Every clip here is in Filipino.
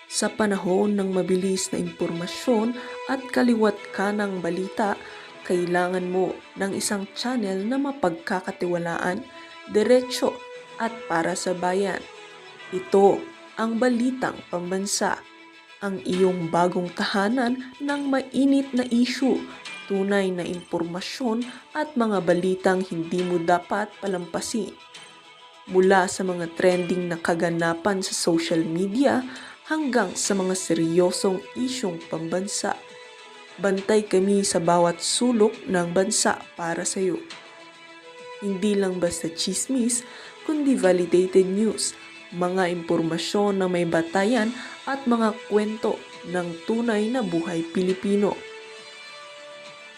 Sa panahon ng mabilis na impormasyon at kaliwat kanang balita, kailangan mo ng isang channel na mapagkakatiwalaan, diretsyo at para sa bayan. Ito ang Balitang Pambansa, ang iyong bagong tahanan ng mainit na issue, tunay na impormasyon at mga balitang hindi mo dapat palampasin. Mula sa mga trending na kaganapan sa social media hanggang sa mga seryosong isyong pambansa. Bantay kami sa bawat sulok ng bansa para sa iyo. Hindi lang basta chismis, kundi validated news, mga impormasyon na may batayan at mga kwento ng tunay na buhay Pilipino.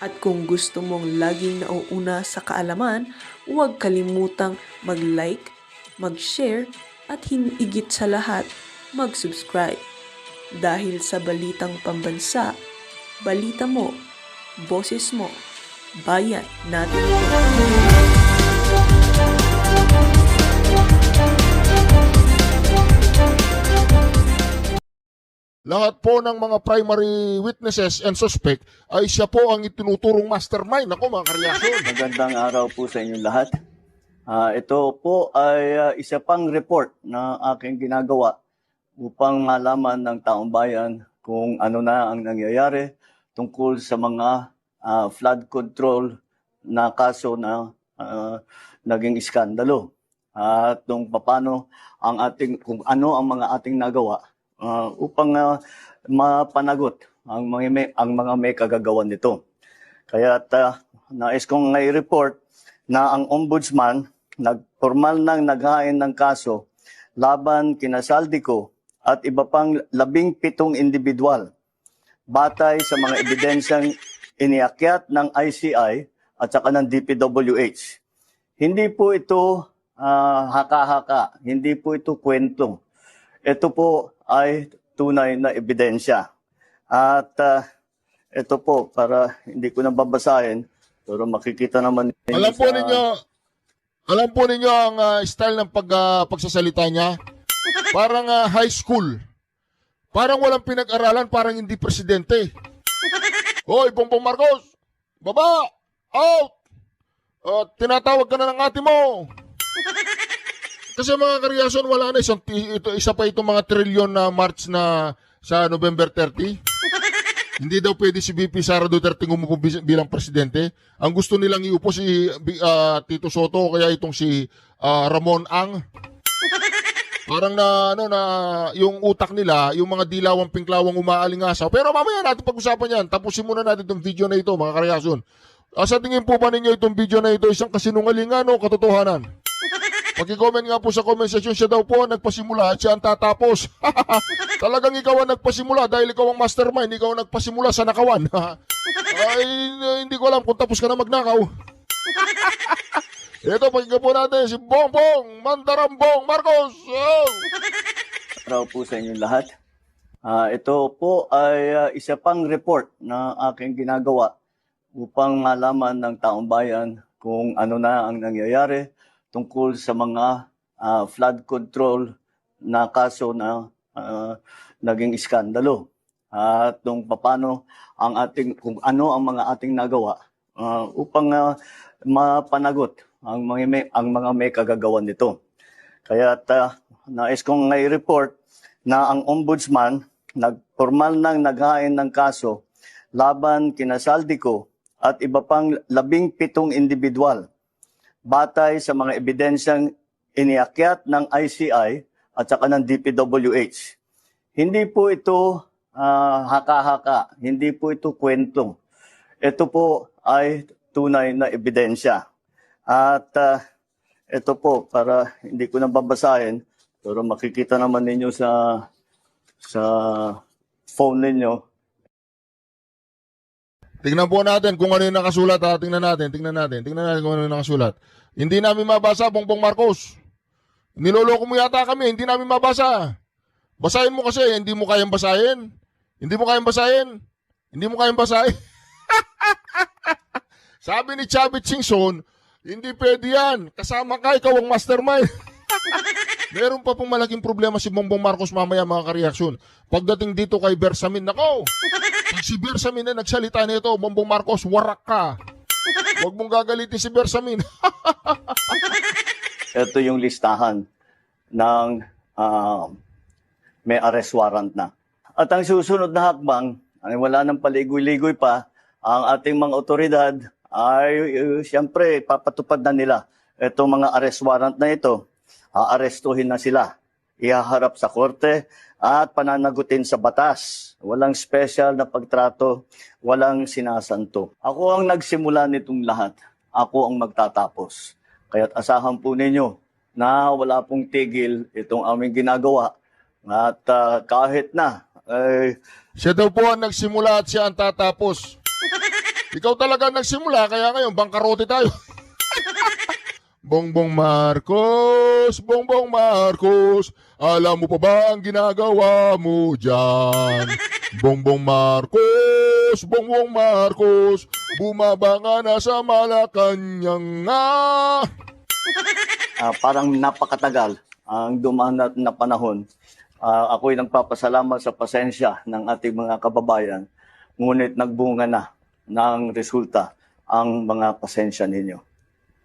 At kung gusto mong laging nauuna sa kaalaman, huwag kalimutang mag-like, mag-share at higit sa lahat, mag-subscribe. Dahil sa Balitang Pambansa, balita mo, boses mo, bayan natin ito. Lahat po ng mga primary witnesses and suspect ay siya po ang itinuturong mastermind. Ako mga karelasyon. Magandang araw po sa inyong lahat. Ito po ay isa pang report na aking ginagawa upang malaman ng taong bayan kung ano na ang nangyayari tungkol sa mga flood control na kaso na naging iskandalo. At kung ano ang mga ating nagawa upang mapanagot ang mga may kagagawan nito. Kaya nais kong i-report na ang ombudsman formal nang naghain ng kaso laban kina Saldico at iba pang 17 individual batay sa mga ebidensyang iniakyat ng ICI at saka ng DPWH. Hindi po ito haka-haka, hindi po ito kwento. Ito po ay tunay na ebidensya. At ito po, para hindi ko na babasahin, pero makikita naman ninyo Alam po ninyo ang style ng pagsasalita niya. Parang high school. Parang walang pinag-aralan, parang hindi presidente. Hoy, Bongbong Marcos! Baba! Out! Tinatawag ka na ng ate mo! Kasi mga karelasyon, wala na isa pa itong mga trilyon na March na sa November 30. Hindi daw pwede si VP Sara Duterte umupo bilang presidente. Ang gusto nilang iupo si Tito Soto o kaya itong si Ramon Ang. Parang yung utak nila, yung mga dilawang pinklawang umaalingasaw. Pero mamaya natin pag-usapan yan. Tapusin muna natin itong video na ito, mga karelasyon. Sa tingin po ba ninyo itong video na ito isang kasinungalingan o katotohanan? Pag-comment nga po sa comment section, siya daw po ang nagpasimula at siya ang tatapos. Talagang ikaw ang nagpasimula dahil ikaw ang mastermind, ikaw ang nagpasimula sa nakawan. Ay, hindi ko alam kung tapos ka na magnakaw. Ito, pakinggan po natin si Bongbong Mandarambong Marcos. Araw po sa inyong lahat. Ito po ay isa pang report na aking ginagawa upang malaman ng taong bayan kung ano na ang nangyayari tungkol sa mga flood control na kaso na naging iskandalo. At kung ano ang mga ating nagawa upang mapanagot ang mga may kagagawan nito. Kaya nais kong i-report na ang ombudsman formal nang naghain ng kaso laban kina Saldico at iba pang 17 individual batay sa mga ebidensyang iniakyat ng ICI at saka ng DPWH. Hindi po ito haka-haka, hindi po ito kwento. Ito po ay tunay na ebidensya. At ito po, para hindi ko na babasahin, pero makikita naman ninyo sa phone ninyo. Tingnan po natin kung ano yung nakasulat. Tingnan natin kung ano yung nakasulat. Hindi namin mabasa, Bongbong Marcos. Niloloko mo yata kami, hindi namin mabasa. Basahin mo kasi, hindi mo kayang basahin. Sabi ni Chavit Singson, hindi pwede yan. Kasama ka, ikaw ang mastermind. Meron pa pong malaking problema si Bongbong Marcos mamaya mga kareaksyon. Pagdating dito kay Bersamin, nako, pag si Bersamin na nagsalita nito, Bongbong Marcos, warak ka. Huwag mong gagalitin si Bersamin. Ito yung listahan ng may arrest warrant na. At ang susunod na hakbang, ay wala nang paligoy-ligoy pa, ang ating mga otoridad ay siyempre papatupad na nila itong mga arrest warrant na ito. Aarestuhin na sila, ihaharap sa korte at pananagutin sa batas. Walang special na pagtrato, walang sinasanto. Ako ang nagsimula nitong lahat. Ako ang magtatapos. Kaya't asahan po ninyo na wala pong tigil itong aming ginagawa. At kahit na, Siya daw po ang nagsimula at siya ang tatapos. Ikaw talaga ang nagsimula, kaya ngayon, bangkarote tayo. Bongbong Marcos, alam mo pa ba ang ginagawa mo dyan? Bongbong Marcos, bumaba nga na sa Malacanang nga. parang napakatagal ang dumaan na panahon. Ako'y nagpapasalamat sa pasensya ng ating mga kababayan, ngunit nagbunga na ng resulta ang mga pasensya ninyo.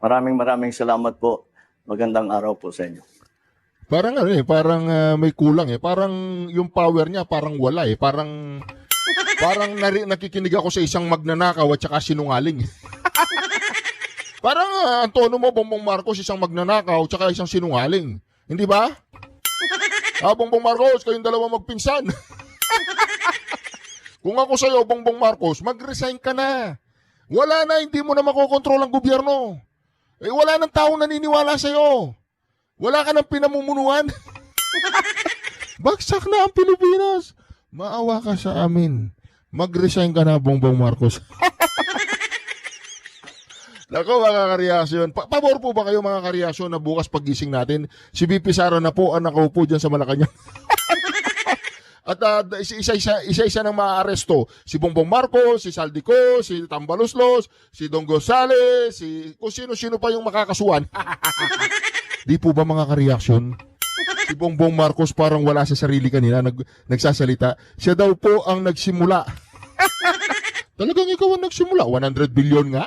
Maraming salamat po. Magandang araw po sa inyo. Parang may kulang eh. Parang yung power niya parang wala eh. Parang nakikinig ako sa isang magnanakaw at saka sinungaling. Parang ang tono mo, Bongbong Marcos, isang magnanakaw at saka isang sinungaling. Hindi ba? Bongbong Marcos, kayong dalawa magpinsan. Kung ako sa'yo, Bongbong Marcos, mag-resign ka na. Wala na, hindi mo na makokontrol ang gobyerno. Wala nang taong naniniwala sa'yo. Wala ka ng pinamumunuan. Bagsak na ang Pilipinas. Maawa ka sa amin. Mag-resign ka na, Bongbong Marcos. Nako mga kareaksyon. Pabor po ba kayo mga kareaksyon na bukas paggising natin, si VP Sara na po ang nakaupo dyan sa Malacanang? At isa-isa nang maaaresto. Si Bongbong Marcos, si Saldico, si Tambaloslos, si Don Gonzales, kung sino-sino pa yung makakasuhan. Di po ba mga kareaksyon? Si Bongbong Marcos parang wala sa sarili kanina, nagsasalita. Siya daw po ang nagsimula. Talagang ikaw ang nagsimula. 100 billion nga.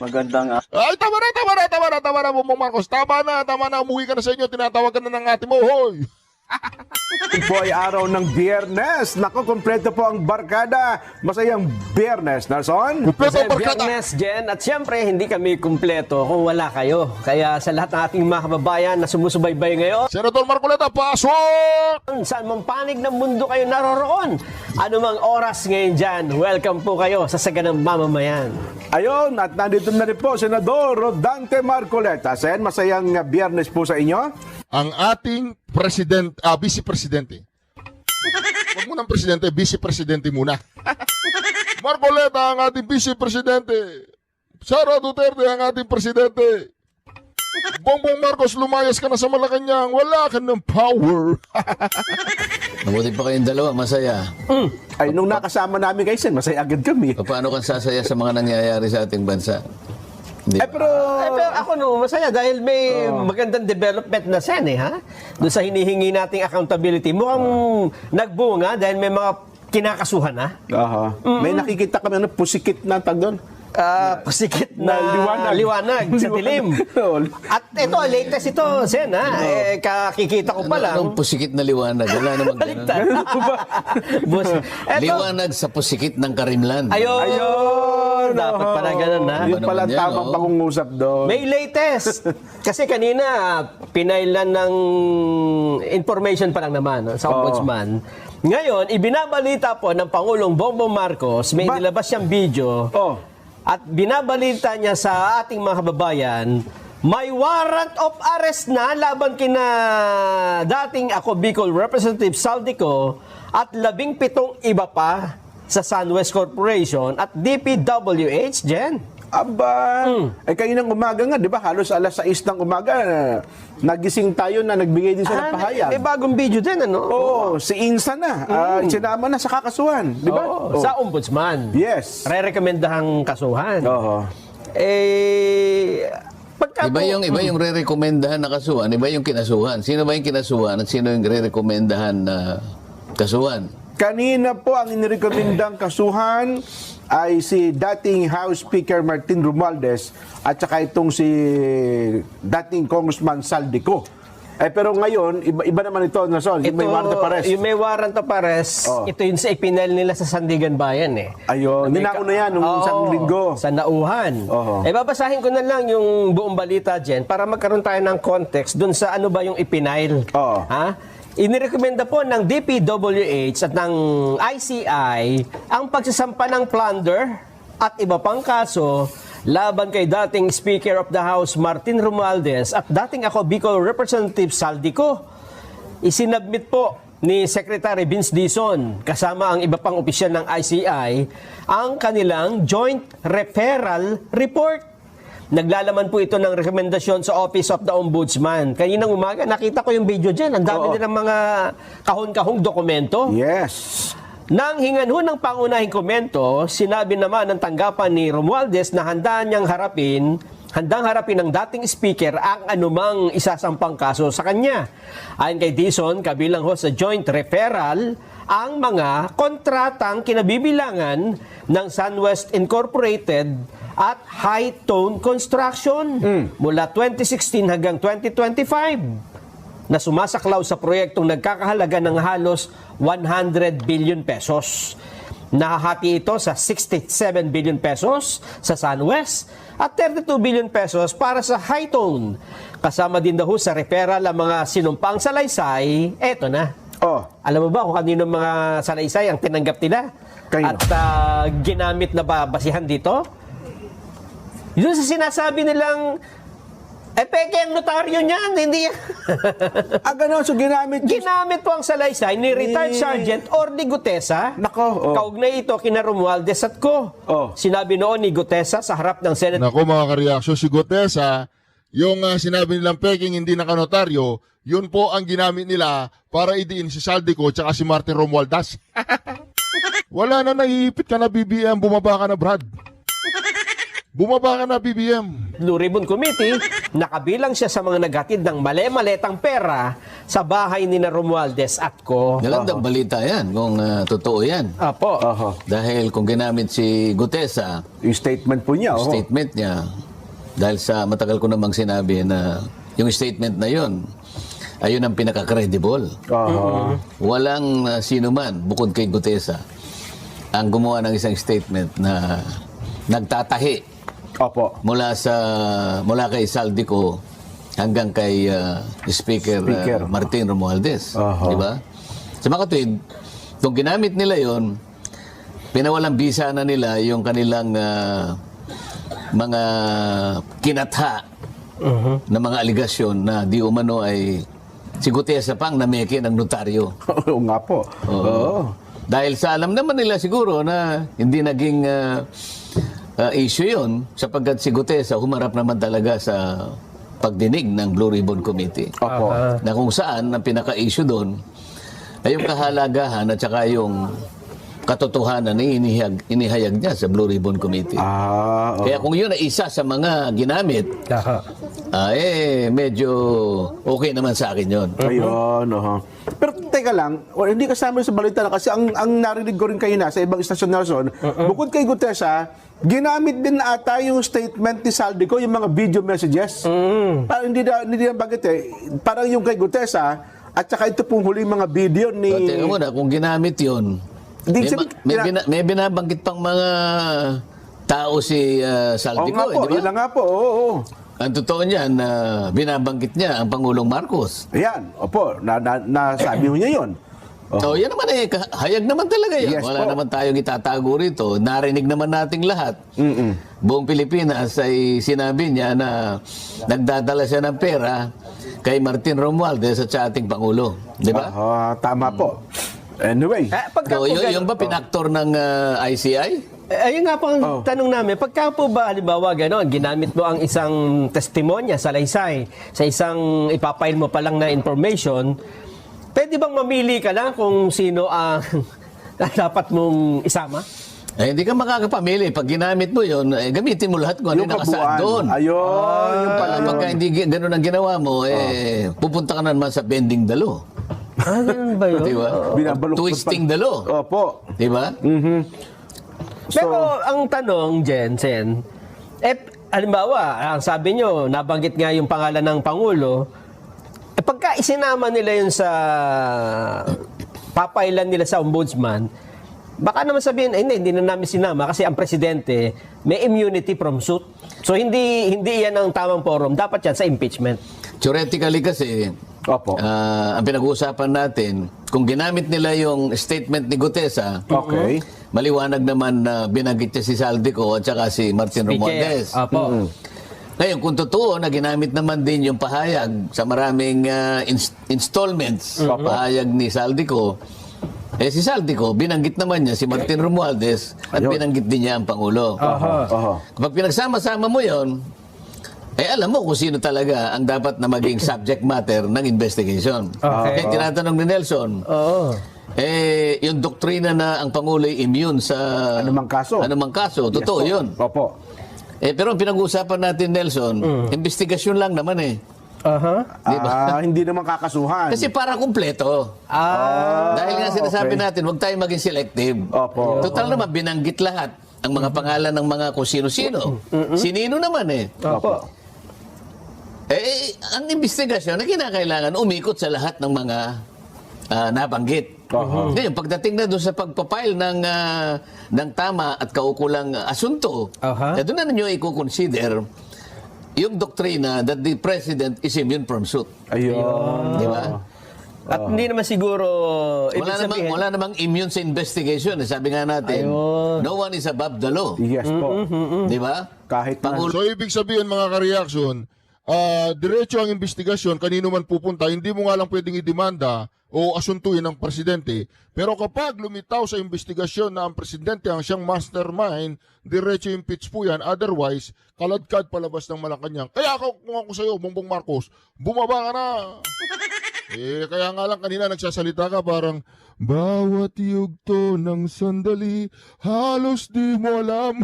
Magandang Ay, tama na, Bongbong Marcos. Tama na, umuwi ka na sa inyo. Tinatawagan na ng ate mo, hoy. Po ay araw ng Biyernes. Nako, kompleto po ang barkada. Masayang Biyernes, Narson. Kumpleto Kasi ang barkada. Biyernes, Jen, at siyempre hindi kami kumpleto kung wala kayo. Kaya sa lahat ng ating mga kababayan na sumusubaybay ngayon, Senator Marcoleta, pasok! saan mang panig ng mundo kayo naroroon, anumang oras ngayon dyan, welcome po kayo sa Saganang Mamamayan. Ayun, at nandito na rin po, Senador Rodante Marcoleta. Sen, masayang Biyernes po sa inyo. Ang ating vice-presidente. Huwag mo ng presidente, vice-presidente muna. Marcoleta ang ating vice-presidente. Sara Duterte ang ating presidente. Bongbong Marcos, lumayas ka na sa Malacanang. Wala ka ng power. Mabuti pa kayong dalawa, masaya. Ay, nung nakasama namin kayo, Sen, masaya agad kami. Paano kang sasaya sa mga nangyayari sa ating bansa? Hindi ba? Pero, Pero ako masaya dahil may magandang development na sen ha? Doon sa hinihingi nating accountability. Mukhang nagbunga dahil may mga kinakasuhan na. may nakikita kami na pusikit na tag doon. Pasikit na liwanag. sa dilim. At ito, latest ito, Sen, ha? Kakikita ko pa lang. Anong pusikit na liwanag? Wala namang ganun. Boss, eto, Liwanag sa pusikit ng Karimlan. ayun! Dapat pala ganun, ha? Yung Ano pala naman yan, tamang oh? pangungusap doon. May latest. Kasi kanina, pinailan ng information pa lang naman sa ombudsman. Ngayon, ibinabalita po ng Pangulong Bongbong Marcos, may nilabas siyang video, at binabalita niya sa ating mga kababayan, may warrant of arrest na laban kina dating ako Bicol Representative Saldico at 17 iba pa sa SunWest Corporation at DPWH, Jen. Aba, ay kaninang umaga nga, di ba? Halos alas 6 ng umaga, nagising tayo na nagbigay din sa pahayag. May bagong video din, ano? Oo, si Insa na. Sinama na sa kakasuhan, di ba? Oo, sa ombudsman. Yes. Re-recommendahang kasuhan. Oo. Pagka Iba yung re-recomendahan na kasuhan, iba yung kinasuhan. Sino ba yung kinasuhan at sino yung re-recomendahan na kasuhan? Kanina po ang inirekomendang kasuhan ay si dating House Speaker Martin Romualdez at saka itong si dating Congressman Saldico. Pero ngayon, iba naman ito, Nason, yung may warrant of arrest. Yung may warrant of arrest, Oh. ito yung sa ipinal nila sa Sandigan Bayan eh. Ayun, ninauna yan nung isang linggo. Sa nauhan. Oo. Babasahin ko na lang yung buong balita, Jen, para magkaroon tayo ng context dun sa ano ba yung ipinail. Oo. Ha? Inirekomenda po ng DPWH at ng ICI ang pagsasampa ng plunder at iba pang kaso laban kay dating Speaker of the House Martin Romualdez at dating ako Bicol Representative Saldico. Isinabmit po ni Secretary Vince Dizon kasama ang iba pang opisyal ng ICI ang kanilang Joint Referral Report. Naglalaman po ito ng rekomendasyon sa Office of the Ombudsman. Kaninang umaga, nakita ko yung video dyan. Ang dami nilang mga kahon-kahong dokumento. Yes. Nang hingan ho ng pangunahing komento, sinabi naman ng tanggapan ni Romualdez na handang harapin ng dating speaker ang anumang isasampang kaso sa kanya. Ayon kay Dizon, kabilang ho sa joint referral ang mga kontratang kinabibilangan ng SunWest Incorporated at High Tone Construction mula 2016 hanggang 2025 na sumasaklaw sa proyektong nagkakahalaga ng halos 100 billion pesos. Nahahati ito sa 67 billion pesos sa SunWest at 32 billion pesos para sa High Tone. Kasama din daw sa referral ang mga sinumpang salaysay. Eto na. Alam mo ba kung kanino mga salaysay ang tinanggap nila? Kanino? At ginamit na ba basihan dito? Yun sa sinasabi nilang peke ang notaryo niyan, hindi yan. Gano'n, so ginamit yung... Ginamit po ang salaysay ni retired sergeant Orly Gutesa. Nako, Kaugnay ito kina Romualdez at ko. Sinabi noon ni Gutesa sa harap ng Senate. Nako mga kareaksyon, si Gutesa, yung sinabi nilang peking hindi nakanotaryo, yun po ang ginamit nila para idiin si Saldico tsaka si Martin Romualdez. Wala na, naiipit ka na BBM, bumaba ka na Brad. Bumaba ka na BBM. Blue Ribbon Committee, nakabilang siya sa mga naghatid ng male-maletang pera sa bahay ni na Romualdez at ko. Nalandang balita yan kung totoo yan. Apo. Dahil kung ginamit si Gutesa, Yung statement po niya. statement niya, dahil sa matagal ko namang sinabi na yung statement na yun, ayun ang pinaka-credible. Walang sino man, bukod kay Gutesa, ang gumawa ng isang statement na nagtatahi Opo. mula kay Saldico hanggang kay Speaker. Martin Romualdez, di ba? Sa mga katwid, kung ginamit nila 'yon, pinawalang bisa na nila yung kanilang mga kinatha na mga aligasyon na di umano ay si Gutesa pang nameke ng notaryo. Oo nga po. Dahil sa alam naman nila siguro na hindi naging issue yun sapagkat si Gutesa humarap naman talaga sa pagdinig ng Blue Ribbon Committee. Opo. Na kung saan ang pinaka-issue doon ay yung kahalagahan at saka yung katotohanan na inihayag niya sa Blue Ribbon Committee. Kaya kung yun ay isa sa mga ginamit, medyo okay naman sa akin yun. Ayun, Pero teka lang, hindi kasama sa balita na kasi ang narinig ko rin kayo na sa ibang istasyon na Nelson, bukod kay Gutesa, ginamit din na ata yung statement ni Saldico, yung mga video messages. Parang hindi na bagit Parang yung kay Gutesa, at saka ito pong huling mga video ni... Teka muna, kung ginamit yun, may binabanggit pang mga tao si Saldico. Oo nga po, di ba? yun nga po, oo. Ang totoo niyan, binabanggit niya ang Pangulong Marcos. Ayan, opo, nasabi ho niya yun. So, yan naman hayag naman talaga yan. Yes, Wala po. naman tayong itatago rito. Narinig naman nating lahat. Buong Pilipinas ay sinabi niya na nagdadala siya ng pera kay Martin Romualdez at sa ating Pangulo. Di ba? Tama po. Anyway. So, yung ba pinaktor ng ICI? Ayun nga po ang tanong namin, pagka po ba halimbawa gano'n, ginamit mo ang isang testimonya sa laysay, sa isang ipapail mo pa lang na information, pwede bang mamili ka lang kung sino ang dapat mong isama? Eh, hindi ka makakapamili. Pag ginamit mo yun, gamitin mo lahat kung ano yung nakasaad doon. Ayun, yung pala yun. Pagka hindi ganun ang ginawa mo, pupunta ka na naman sa bending dalo. Ganun ba yun? Di ba? Binabaluktot Twisting dalo. Opo. Di ba? Pero ang tanong, Jensen, halimbawa, ang sabi nyo, nabanggit nga yung pangalan ng Pangulo, pagka isinama nila yun sa papailan nila sa ombudsman, baka naman sabihin, hindi na namin sinama kasi ang presidente may immunity from suit. So hindi yan ang tamang forum. Dapat yan sa impeachment. Theoretically kasi, Opo. ang pinag-uusapan natin, kung ginamit nila yung statement ni Gutesa, Okay. maliwanag naman na binanggit niya si Saldico at saka si Martin Romualdez. Apo. Ngayon, kung totoo na ginamit naman din yung pahayag sa maraming installments, pahayag ni Saldico, si Saldico, binanggit naman niya si Martin Romualdez at Ayun. binanggit din niya ang Pangulo. Oho. Kapag pinagsama-sama mo yon, alam mo kung sino talaga ang dapat na maging subject matter ng investigation. Okay. Kaya tinatanong ni Nelson, Oo. yung doktrina na ang Pangulo ay immune sa Anumang kaso. totoo Yes, po. yun. Opo. Pero ang pinag-uusapan natin, Nelson, investigasyon lang naman eh. Aha. Hindi naman kakasuhan. Kasi para kumpleto. Dahil nga sinasabi okay. natin, huwag tayo maging selective. Opo. Total naman, binanggit lahat ang mga pangalan ng mga kung sino-sino. Sinino naman eh. Opo. Ang investigasyon na kinakailangan umikot sa lahat ng mga nabanggit. Ngayon, pagdating na doon sa pagpapile ng tama at kaukulang asunto, doon na ninyo i-consider yung doktrina that the president is immune from suit. Ayun. Di ba? At hindi naman siguro, ibig sabihin, Wala namang immune sa investigation. Sabi nga natin, no one is above the law. Yes po. Di ba? Kahit na. Pangulo- So ibig sabihin mga ka-reaction, diretso ang investigasyon, kanino man pupunta, hindi mo nga lang pwedeng idemanda o asuntuin ng presidente. Pero kapag lumitaw sa investigasyon na ang presidente ang siyang mastermind, diretso impeach po yan. Otherwise, kaladkad palabas ng Malacanang. Kaya kung ako sa'yo, Bongbong Marcos, bumaba ka na. Kaya nga lang kanina nagsasalita ka parang, bawat yugto ng sandali, halos di mo alam.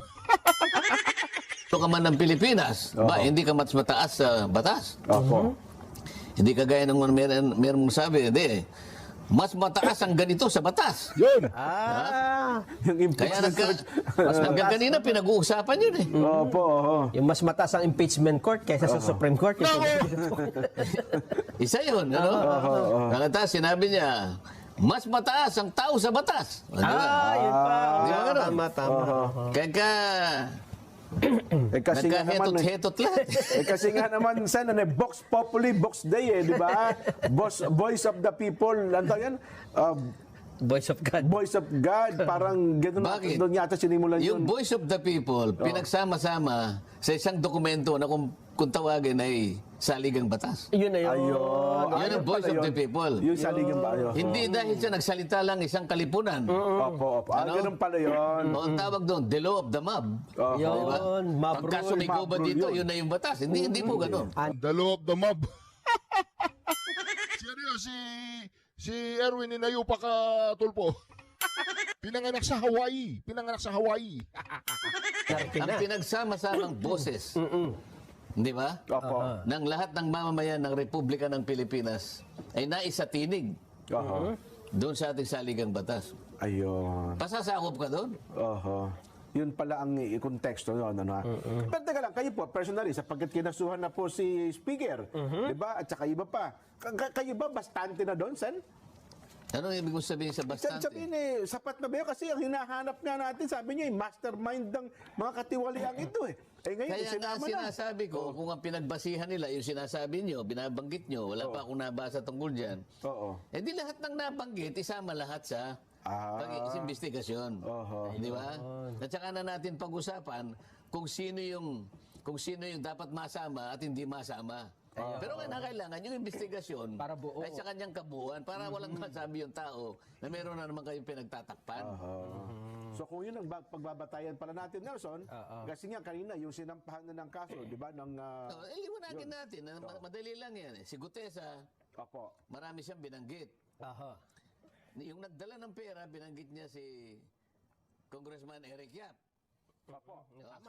ka man ng Pilipinas, hindi ka mas mataas sa batas. Opo. Hindi kagaya ng meron mong sabi, hindi. Mas mataas ang ganito sa batas. Yun. Yung Kaya impeachment. hanggang kanina pinag-uusapan yun eh. Opo. Oho. yung mas mataas ang impeachment court kaysa sa Supreme Court. Isa yun, ano? Nakataas, sinabi niya, mas mataas ang tao sa batas. Di ba? Yun pa. Di ba ganun? Tama. Kaya Kasi nga naman, nagkahetot-hetot lahat. kasi nga naman, Sen, Vox Populi, Vox Day, di ba? Voice of the people, ano yan? Voice of God. Voice of God, parang gano'n Bakit? doon yata sinimulan Yung yun. voice of the people, pinagsama-sama sa isang dokumento na kung tawagin ay saligang batas. Yun na yun. Ayun. Yan ang voice of the people. Yung saligang ba? Ayun. Hindi dahil siya nagsalita lang isang kalipunan. Opo. Ano? Ganun pala yun. O ang tawag doon, the law of the mob. Yun. Mob Pagka rule. sumigaw ba mob rule dito, yun. yun na yung batas. Hindi po ganun. The law of the mob. si Erwin Inayupa ka tulpo. Pinanganak sa Hawaii. Ang pinagsama-samang boses, di ba? Opo. Ng lahat ng mamamayan ng Republika ng Pilipinas ay naisatinig Oho. doon sa ating saligang batas. Ayun. Pasasakop ka doon? Oho. Yun pala ang konteksto noon, ano ha? Pero teka lang, kayo po, personally, sapagkat kinasuhan na po si Speaker, di ba? At saka iba pa. Kayo ba bastante na doon, Sen? Ano ibig mo sabihin sa bastante? Sabihin sapat na ba yun? Kasi ang hinahanap nga natin, sabi niyo, mastermind ng mga katiwaliang ito eh. Ngayon, Kaya nga sinama na. sinasabi ko, kung ang pinagbasihan nila, yung sinasabi nyo, binabanggit nyo, wala pa akong nabasa tungkol dyan, Oo. di lahat ng nabanggit, isama lahat sa pag-investigasyon. Di ba? At saka na natin pag-usapan kung sino yung dapat masama at hindi masama. Pero kailangan yung investigasyon Para buo. ay sa kanyang kabuuan para walang masabi yung tao na meron na naman kayong pinagtatakpan. So kung yun ang pagbabatayan pala natin, Nelson, kasi nga kanina yung sinampahan na ng kaso, di ba? Liwanagin natin. Madali lang yan. Si Gutesa, Opo. marami siyang binanggit. Aha. Yung nagdala ng pera, binanggit niya si Congressman Eric Yap. Opo.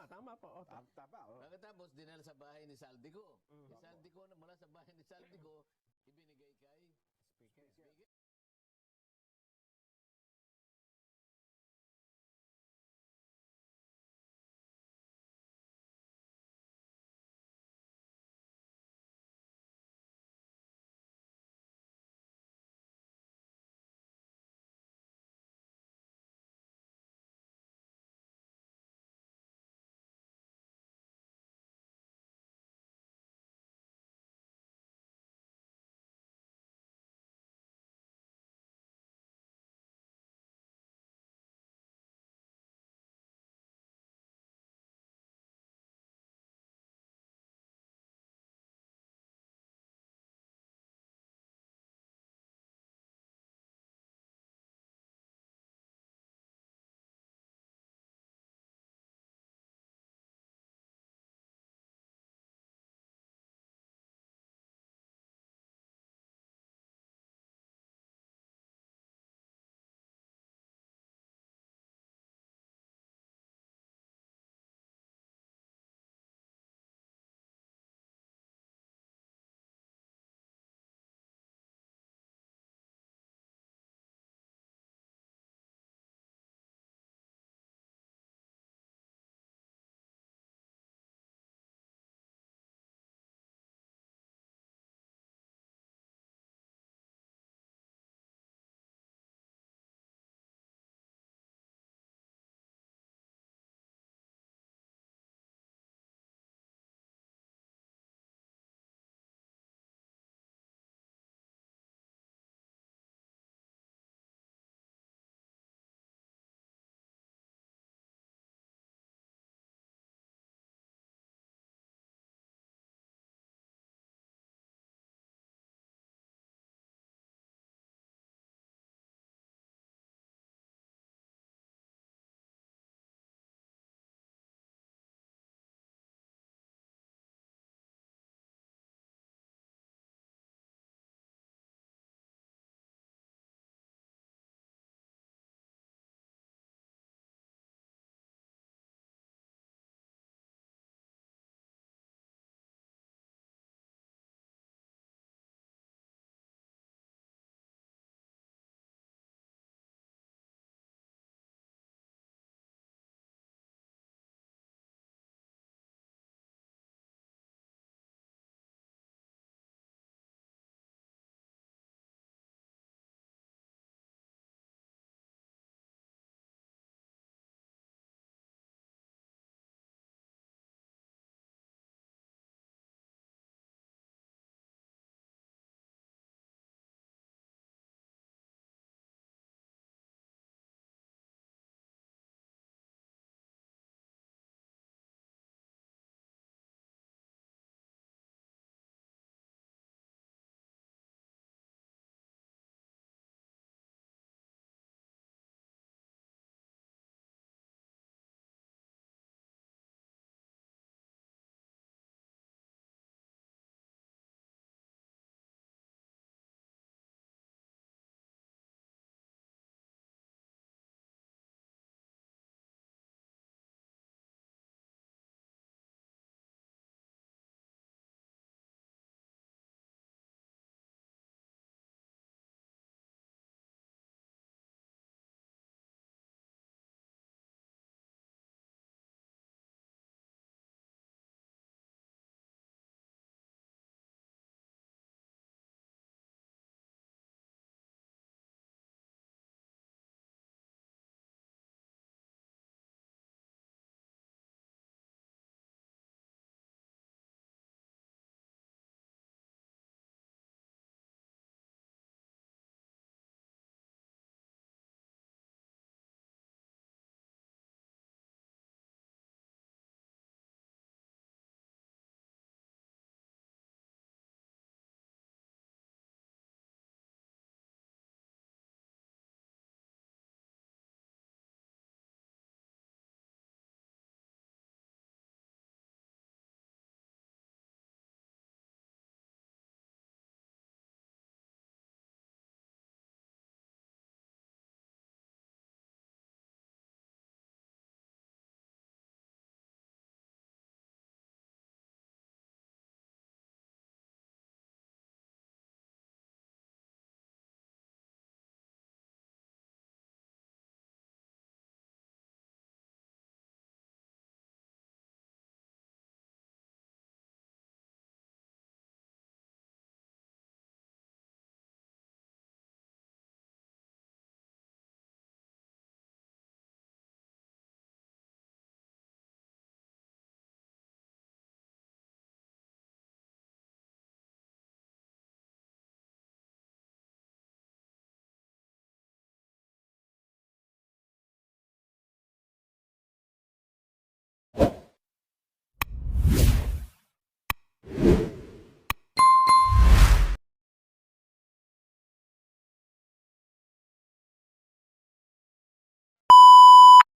Tama po. Tama. Pagkatapos, dinala sa bahay ni Saldico. Si Saldico, mula sa bahay ni Saldico, ibinigay kay